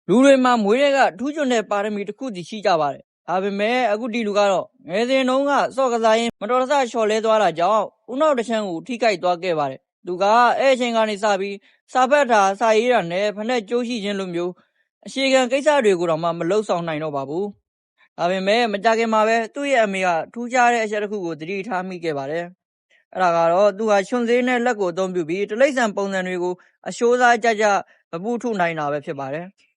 လူတွေမှာမွေးတဲ့ကထူးချွန်တဲ့ပါရမီတစ်ခုစီရှိကြပါတယ်။ဒါပေမဲ့အခုဒီလူကတော့ငယ်စဉ်တုန်းကစော့ကစားရင်းမတော်တဆလျှော်လဲသွားတာကြောင့်ဦးနှောက်တစ်ချမ်းကိုထိခိုက်သွားခဲ့ပါတယ်။သူကအဲ့အချိန်ကနေစပြီးစာဖတ်တာစာရေးတာနဲ့ဖက်နဲ့ကြိုးရှိခြင်းလိုမျိုးအရှိခံကိစ္စတွေကိုတော့မလှုပ်ဆောင်နိုင်တော့ပါဘူး။ဒါပေမဲ့မကြခင်မှာပဲသူ့ရဲ့အမေကထူးခြားတဲ့အချက်တစ်ခုကိုသတိထားမိခဲ့ပါတယ်။အဲ့ဒါကတော့သူဟာချွန်စေးနဲ့လက်ကိုအသုံးပြုပြီးတိရစ္ဆာန်ပုံစံတွေကိုအရှိုးစားကြကြမပူထုနိုင်တာပဲဖြစ်ပါတယ်။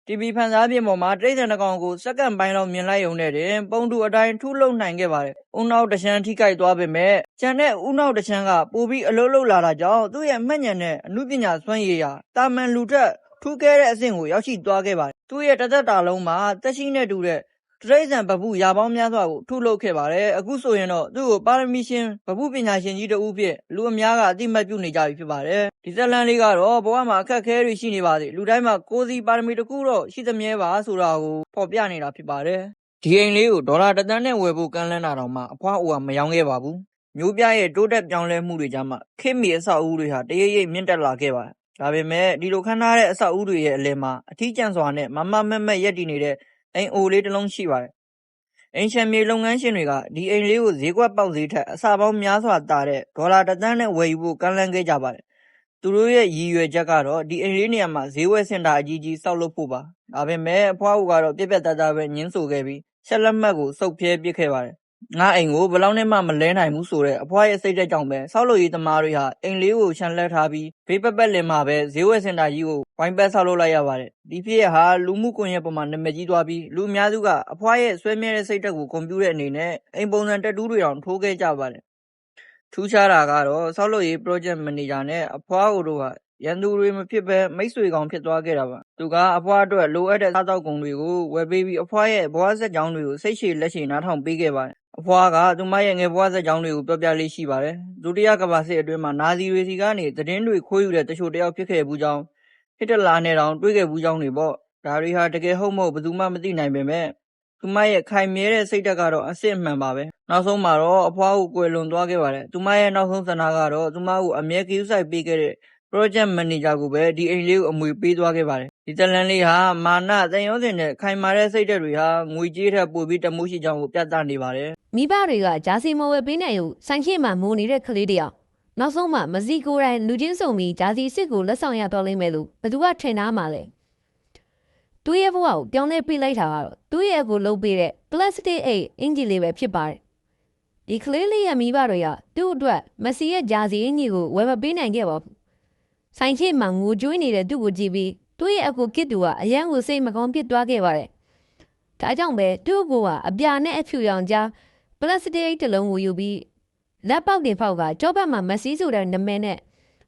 TV ဖန်စားပြင်ပေါ်မှာတိရစ္ဆာန်တစ်ကောင်ကိုစက္ကန့်ပိုင်းလောက်မြင်လိုက်ရုံနဲ့တင်ပုံတူအတိုင်းထုလုပ်နိုင်ခဲ့ပါတယ်။ဦးနှောက်တစ်ချမ်းထိခိုက်သွားပေမဲ့ကျန်တဲ့ဦးနှောက်တစ်ချမ်းကပိုပြီးအလုပ်လုပ်လာတာကြောင့်သူ့ရဲ့မှတ်ဉာဏ်နဲ့အမှုပညာစွမ်းရည်ဟာတာမန်လူထက်ထူးကဲတဲ့အဆင့်ကိုရောက်ရှိသွားခဲ့ပါတယ်။သူ့ရဲ့တစ်သက်တာလုံးမှာသက်ရှိနဲ့တူတဲ့တိရစ္ဆာန်ပပုရာပေါင်းများစွာကိုထုလုပ်ခဲ့ပါတယ်။အခုဆိုရင်တော့သူ့ကိုပါရမီရှင်ပပုပညာရှင်ကြီးတစ်ဦးဖြစ်လူအများကအသိအမှတ်ပြုနေကြပြီဖြစ်ပါတယ်။ဒီဇလန်လေးကတော့ဘဝမှာအခက်အခဲတွေရှိနေပါစေလူတိုင်းမှာကိုယ်စီပါရမီတစ်ခုတော့ရှိသမျှပါဆိုတာကိုဖော်ပြနေတာဖြစ်ပါတယ်။ဒီအိမ်လေးကိုဒေါ်လာ1 သန်းနဲ့ဝယ်ဖို့ကမ်းလှမ်းတာတော့မှအဖွားအိုကမရောင်းခဲ့ပါဘူး။မျိုးပြရဲ့တိုးတက်ပြောင်းလဲမှုတွေကြားမှာခေတ်မီအဆောက်အဦတွေဟာတရိပ်ရိပ်မြင့်တက်လာခဲ့ပါတယ်။ဒါပေမဲ့ဒီလိုခမ်းထားတဲ့အဆောက်အဦတွေရဲ့အလယ်မှာအထီးကျန်စွာနဲ့မမမတ်မတ်ရပ်တည်နေတဲ့အိမ်အိုလေးတစ်လုံးရှိပါတယ်။အိမ်ချမ်းမြေလုပ်ငန်းရှင်တွေကဒီအိမ်လေးကိုဈေးကွက်ပေါက်ဈေးထက်အဆပေါင်းများစွာသာတဲ့ဒေါ်လာ1 သန်းနဲ့ဝယ်ယူဖို့ကမ်းလှမ်းခဲ့ကြပါတယ်။သူတို့ရဲ့ရည်ရွယ်ချက်ကတော့ဒီအိမ်လေးနေရာမှာဈေးဝယ်စင်တာအကြီးကြီးဆောက်လုပ်ဖို့ပါ။ဒါပေမဲ့အဖွားအိုကတော့ပြက်ပြက်သားသားပဲညှင်းဆိုခဲ့ပြီးဆက်လက်မှတ်ကိုစုပ်ပြဲပစ်ခဲ့ပါတယ်။ငါအိမ်ကိုဘယ်လောက်နဲ့မှမလဲနိုင်ဘူးဆိုတဲ့အဖွားရဲ့စိတ်ဓာတ်ကြောင့်ပဲဆောက်လုပ်ရေးသမားတွေဟာအိမ်လေးကိုချန်လှပ်ထားပြီးဘေးပတ်လည်မှာပဲဈေးဝယ်စင်တာကြီးကိုဝိုင်းပတ်ဆောက်လုပ်လိုက်ရပါတယ်။ဒီဖြစ်ရပ်ဟာလူမှုကွန်ရက်ပေါ်မှာနာမည်ကြီးသွားပြီးလူအများစုကအဖွားရဲ့ဆွဲမြဲတဲ့စိတ်ဓာတ်ကိုဂုဏ်ပြုတဲ့အနေနဲ့အိမ်ပုံစံတက်တူးတွေတောင်ထိုးခဲ့ကြပါတယ်။ထူးခြားတာကတော့ဆောက်လုပ်ရေး project manager နဲ့အဖွားအိုတို့ဟာရန်သူတွေမဖြစ်ဘဲမိတ်ဆွေကောင်ဖြစ်သွားခဲ့တာပါ။သူကအဖွားအတွက်လိုအပ်တဲ့စားသောက်ကုန်တွေကိုဝယ်ပေးပြီးအဖွားရဲ့ဘဝဇာတ်ကြောင်းတွေကိုစိတ်ရှည်လက်ရှည်နားထောင်ပေးခဲ့ပါတယ်။အဖွားကသူမရဲ့ငယ်ဘဝဇာတ်ကြောင်းတွေကိုပြောပြလေးရှိပါတယ်။ဒုတိယကမ္ဘာစစ်အတွင်းမှာနာဇီတွေစီကနေသတင်းတွေခိုးယူတဲ့တချို့တယောက်ဖြစ်ခဲ့ဘူးကြောင်းဟစ်တလာနဲ့တောင်တွေ့ခဲ့ဘူးကြောင်းတွေပေါ့။ဒါတွေဟာတကယ်ဟုတ်မဟုတ်ဘယ်သူမှမသိနိုင်ပေမဲ့သူမရဲ့ခိုင်မြဲတဲ့စိတ်ဓာတ်ကတော့အစစ်အမှန်ပါပဲ။နောက်ဆုံးမှာတော့အဖွားကိုကွယ်လွန်သွားခဲ့ပါတယ်။သူမရဲ့နောက်ဆုံးဆန္ဒကတော့သူမကိုအမြဲဂရုစိုက်ပေးခဲ့တဲ့ project manager ကိုပဲဒီအိမ်လေးကိုအမွေပေးသွားခဲ့ပါတယ်။ဒီဇလန်လေးဟာမာနသံယောဇဉ်နဲ့ခိုင်မာတဲ့စိတ်ဓာတ်တွေဟာငွေကြေးထက်ပိုပြီးတမိုးရှိကြောင်းကိုပြသနေပါတယ်။မိဘတွေကဂျာစီမဝယ်ပေးနိုင်လို့ဆိုင်ရှိမှမိုးနေတဲ့ကလေးတယောက်နောက်ဆုံးမှမစီကိုယ်တိုင်လူချင်းစုံပြီးဂျာစီစစ်ကိုလက်ဆောင်ရတော့လိမ့်မယ်လို့ဘယ်သူကထင်သားမှာလဲ။သူ့ရဲ့ဘဝကိုပြောင်းလဲပေးလိုက်တာကတော့သူ့ရဲ့ကိုလုပ်ပေးတဲ့ plastic အိတ်အင်ဂျီလေးပဲဖြစ်ပါတယ်။ဒီကလေးလေးရဲ့မိဘတွေကသူ့အတွက်မစီရဲ့ဂျာစီအင်ဂျီကိုဝယ်မပေးနိုင်ခဲ့ပါဘူး။ဆိုင်ရှိမှငိုကြွေးနေတဲ့သူ့ကိုကြည့်ပြီးသူ့ရဲ့အကိုကစ်တူကအရန်ကိုစိတ်မကောင်းဖြစ်သွားခဲ့ပါတယ်။ဒါကြောင့်ပဲသူ့ကိုကအပြာနဲ့အဖြူရောင်ကြားပလတ်စတစ်အိတ်တစ်လုံးကိုယူပြီးလက်ပေါက်တင်ဖောက်ကကြောဘက်မှာမစီဆိုတဲ့နမဲနဲ့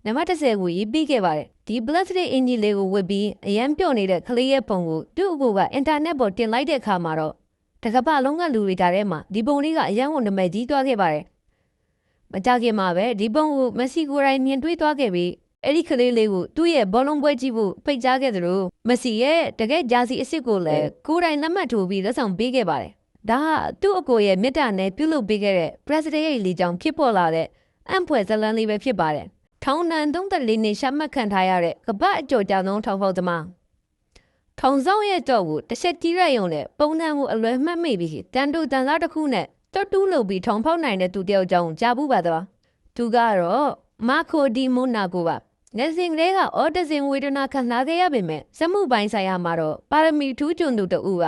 နံပါတ်30ကိုရေးပြီးခဲ့ပါတယ်။ဒီပလတ်စတစ်အင်ဂျီလေးကိုဝတ်ပြီးအရန်ပြုတ်နေတဲ့ကလေးရဲ့ပုံကိုသူ့အကိုကအင်တာနက်ပေါ်တင်လိုက်တဲ့အခါမှာတော့တကပလုံးကလူတွေကြားထဲမှာဒီပုံလေးကအရန်ကိုနမဲကြီးသွားခဲ့ပါတယ်။မကြခင်မှာပဲဒီပုံကိုမက်ဆီကိုရိုင်းမြင်တွေ့သွားခဲ့ပြီးအဲ့ဒီကလေးလေးကိုသူ့ရဲ့ဘောလုံးပွဲကြည့်ဖို့ဖိတ်ကြားခဲ့သလိုမက်ဆီရဲ့တကယ်ဂျာစီအစ်စ်ကိုလည်းကိုယ်တိုင်လက်မှတ်ထိုးပြီးလက်ဆောင်ပေးခဲ့ပါတယ်။ဒါဟာသူ့အကိုရဲ့မေတ္တာနဲ့ပြုလုပ်ပေးခဲ့တဲ့ president ရဲ့လေကြောင်းဖြစ်ပေါ်လာတဲ့အံ့ဖွယ်ဇလန်းလေးပဲဖြစ်ပါတယ်။ထောင်နှံ34နှစ်ရှာမှတ်ခံထားရတဲ့ကပတ်အကျော်ကြောင့်ထောင်ဖောက်သမားထောင်ဆောင်ရဲ့တော့ကိုတစ်ချက်ကြီးရရုံနဲ့ပုံနှံကိုအလွယ်မှတ်မိပြီးတန်တူတန်စားတစ်ခုနဲ့တွတ်တူးလုပ်ပြီးထောင်ဖောက်နိုင်တဲ့သူတယောက်ကြောင့်ကြားဘူးပါတော့။သူကတော့မာကိုဒီမိုနာကိုပါငယ်စဉ်ကလေးကအော်တဇင်ဝေဒနာခံစားခဲ့ရပေမဲ့စမှုပိုင်းဆိုင်ရာမှာတော့ပါရမီထူးချွန်သူတူပ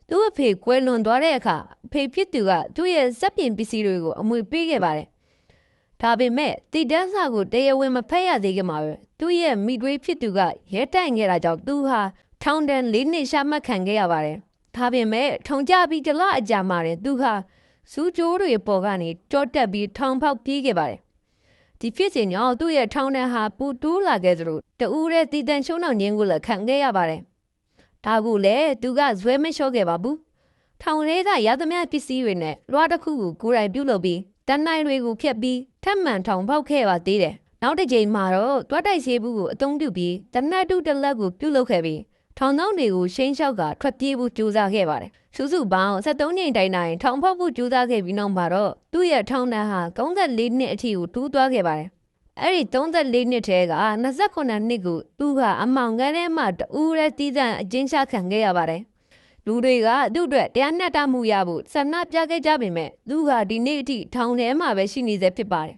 ါသူ့အဖေကွယ်လွန်သွားတဲ့အခါအဖေဖြစ်သူကသူ့ရဲ့စက်ပြင်ပစ္စည်းတွေကိုအမွေပေးခဲ့ပါတယ်ဒါပေမဲ့တိတန်းစာကိုတရားဝင်မဖက်ရသေးခင်မှာပဲသူ့ရဲ့မိသွေးဖြစ်သူကရဲတိုင်ခဲ့တာကြောင့်သူဟာထောင်ဒဏ်4 နှစ်ရှာမှတ်ခံခဲ့ရပါတယ်ဒါပေမဲ့ထုံကြပြီးတလအကြာမှာသူဟာစူးကြိုးတွေပေါ်ကနေကြောတက်ပြီးထောင်ဖောက်ပြေးခဲ့ပါတယ်ဒီဖြစ်စဉ်ကြောင့်သူ့ရဲ့ထောင်ဒဏ်ဟာပူတိုးလာခဲ့သလိုတူးတဲ့တည်တံ့ရှုံးနှောင်ခြင်းကိုလည်းခံခဲ့ရပါတယ်။ဒါကိုလည်းသူကဇွဲမလျှော့ခဲ့ပါဘူး။ထောင်ထဲကရသမျှပစ္စည်းတွေနဲ့လွှားတစ်ခုကိုကိုယ်တိုင်ပြုတ်လုပ်ပြီးတန်းနိုင်တွေကိုဖျက်ပြီးထပ်မံထောင်ဖောက်ခဲ့ပါသေးတယ်။နောက်တစ်ကြိမ်မှာတော့တွားတိုက်ဆေးဘူးကိုအသုံးပြုပြီးတနတ်တုတလက်ကိုပြုတ်လုပ်ခဲ့ပြီးထောင်သောင်းတွေကိုရှင်းလျှောက်ကထွက်ပြေးဖို့ကြိုးစားခဲ့ပါတယ်။စုစုပေါင်း73ညတိုင်တိုင်ထောင်ဖောက်ဖို့ကြိုးစားခဲ့ပြီးနောက်မှာတော့သူ့ရဲ့ထောင်ဒဏ်ဟာ34နှစ်အထိကိုတူးသွားခဲ့ပါတယ်။ အဲ့ဒီ34နှစ်ထဲက29နှစ်ကိုသူကအမောင်ငန်းထဲမှာတူးရဲတီးသန့်အကျဉ်းချခံခဲ့ရပါတယ်လူတွေကသူ့အတွက်တရားမျှတမှုရဖို့ဆန္ဒပြခဲ့ကြပေမဲ့သူကဒီနေ့အထိထောင်ထဲမှာပဲရှိနေသေးဖြစ်ပါတယ်